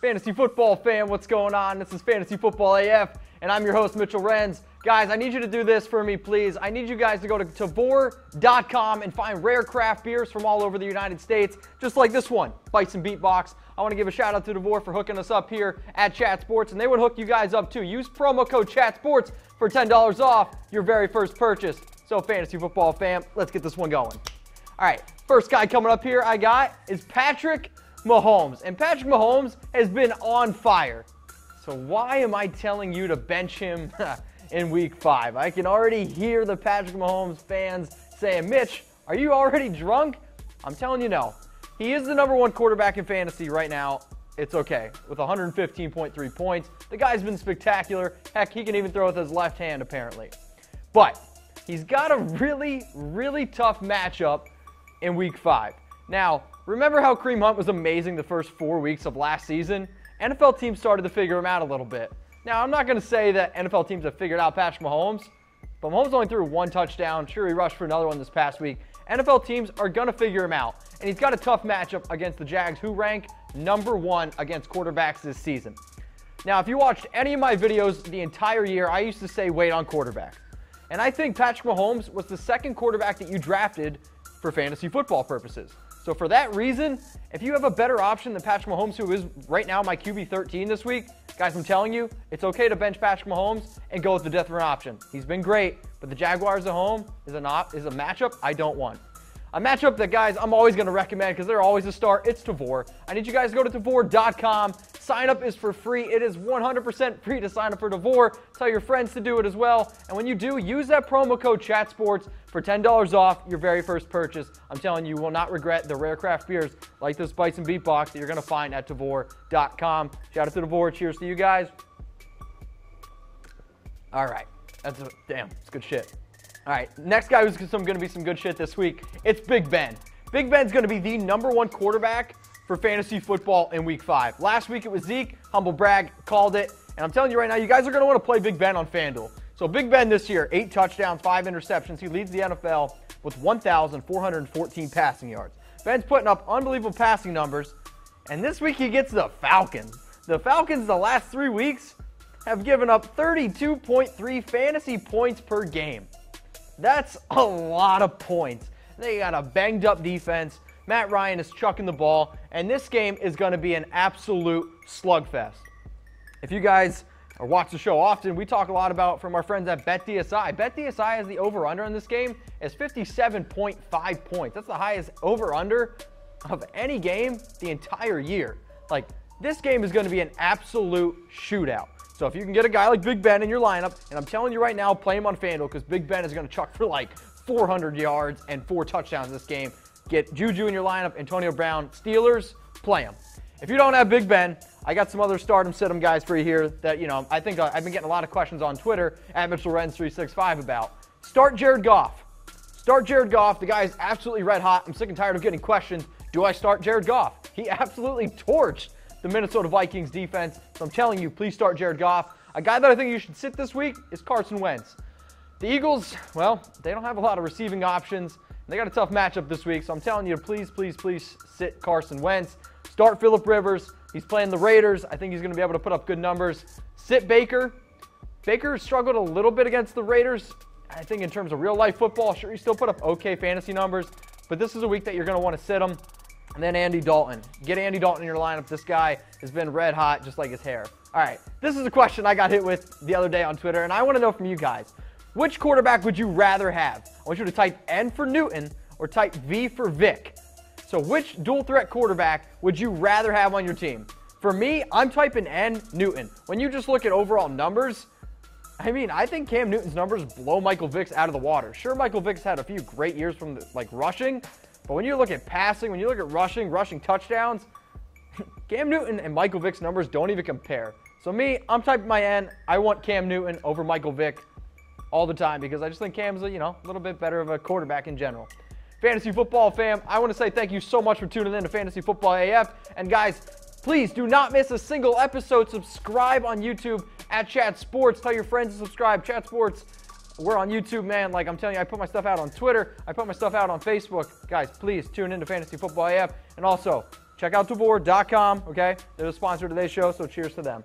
Fantasy football fan, what's going on? This is Fantasy Football AF, and I'm your host, Mitchell Renz. Guys, I need you to do this for me, please. I need you guys to go to Tavour.com and find rare craft beers from all over the United States, just like this one, Bites and Beatbox. I want to give a shout out to Tavour for hooking us up here at Chat Sports, and they would hook you guys up too. Use promo code ChatSports for $10 off your very first purchase. So, Fantasy Football fam, let's get this one going. All right, first guy coming up here I got is Patrick Mahomes, and Patrick Mahomes has been on fire. So why am I telling you to bench him in Week 5? I can already hear the Patrick Mahomes fans saying, Mitch, are you already drunk? I'm telling you no. He is the #1 quarterback in fantasy right now. It's okay. With 115.3 points. The guy's been spectacular. Heck, he can even throw with his left hand apparently. But he's got a really, really tough matchup in Week 5. Now, remember how Kareem Hunt was amazing the first 4 weeks of last season? NFL teams started to figure him out a little bit. Now, I'm not going to say that NFL teams have figured out Patrick Mahomes, but Mahomes only threw 1 touchdown. Sure, he rushed for another one this past week. NFL teams are going to figure him out, and he's got a tough matchup against the Jags, who rank #1 against quarterbacks this season. Now, if you watched any of my videos the entire year, I used to say wait on quarterback. And I think Patrick Mahomes was the second quarterback that you drafted for fantasy football purposes. So for that reason, if you have a better option than Patrick Mahomes, who is right now my QB 13 this week, guys, I'm telling you, it's okay to bench Patrick Mahomes and go with the death run option. He's been great, but the Jaguars at home is a matchup I don't want. A matchup that, guys, I'm always going to recommend because they're always a start. It's Tavour. I need you guys to go to Tavour.com. Sign up is for free. It is 100% free to sign up for Tavour. Tell your friends to do it as well. And when you do, use that promo code ChatSports for $10 off your very first purchase. I'm telling you, you will not regret the rare craft beers like this Bites and Beatbox that you're going to find at Tavour.com. Shout out to Tavour. Cheers to you guys. All right. Damn, it's good shit. All right, next guy who's going to be some good shit this week, it's Big Ben. Big Ben's going to be the #1 quarterback for fantasy football in Week 5. Last week it was Zeke, humble brag, called it. And I'm telling you right now, you guys are going to want to play Big Ben on FanDuel. So Big Ben this year, 8 touchdowns, 5 interceptions. He leads the NFL with 1,414 passing yards. Ben's putting up unbelievable passing numbers. And this week he gets the Falcons. The Falcons the last 3 weeks have given up 32.3 fantasy points per game. That's a lot of points. They got a banged up defense. Matt Ryan is chucking the ball, and this game is going to be an absolute slugfest. If you guys watch the show often, we talk a lot about from our friends at BetDSI. BetDSI has the over-under in this game is 57.5 points. That's the highest over-under of any game the entire year. Like, this game is going to be an absolute shootout. So if you can get a guy like Big Ben in your lineup, and I'm telling you right now, play him on FanDuel because Big Ben is going to chuck for like 400 yards and 4 touchdowns this game. Get Juju in your lineup, Antonio Brown, Steelers, play him. If you don't have Big Ben, I got some other start 'em, sit 'em guys for you here that, I think I've been getting a lot of questions on Twitter at MitchellRenz365 about. Start Jared Goff. Start Jared Goff. The guy is absolutely red hot. I'm sick and tired of getting questions. Do I start Jared Goff? He absolutely torched the Minnesota Vikings defense. So I'm telling you, please start Jared Goff. A guy that I think you should sit this week is Carson Wentz. The Eagles, well, they don't have a lot of receiving options. They got a tough matchup this week, so I'm telling you, please, please, please sit Carson Wentz. Start Phillip Rivers. He's playing the Raiders. I think he's going to be able to put up good numbers. Sit Baker. Baker struggled a little bit against the Raiders. I think in terms of real-life football, sure, he still put up okay fantasy numbers, but this is a week that you're going to want to sit him. And then Andy Dalton. Get Andy Dalton in your lineup. This guy has been red hot, just like his hair. All right, this is a question I got hit with the other day on Twitter, and I want to know from you guys. Which quarterback would you rather have? I want you to type N for Newton or type V for Vic. So which dual threat quarterback would you rather have on your team? For me, I'm typing N, Newton. When you just look at overall numbers, I think Cam Newton's numbers blow Michael Vick's out of the water. Sure, Michael Vick's had a few great years from rushing, but when you look at passing, when you look at rushing touchdowns, Cam Newton and Michael Vick's numbers don't even compare. So me, I'm typing my N. I want Cam Newton over Michael Vick all the time because I just think Cam's a little bit better of a quarterback in general. Fantasy football fam, I want to say thank you so much for tuning in to Fantasy Football AF. And guys, please do not miss a single episode. Subscribe on YouTube at Chat Sports. Tell your friends to subscribe. Chat Sports, we're on YouTube, man. Like I'm telling you, I put my stuff out on Twitter. I put my stuff out on Facebook. Guys, please tune in to Fantasy Football AF. And also, Check out Tavor.com, okay? They're the sponsor of today's show, so cheers to them.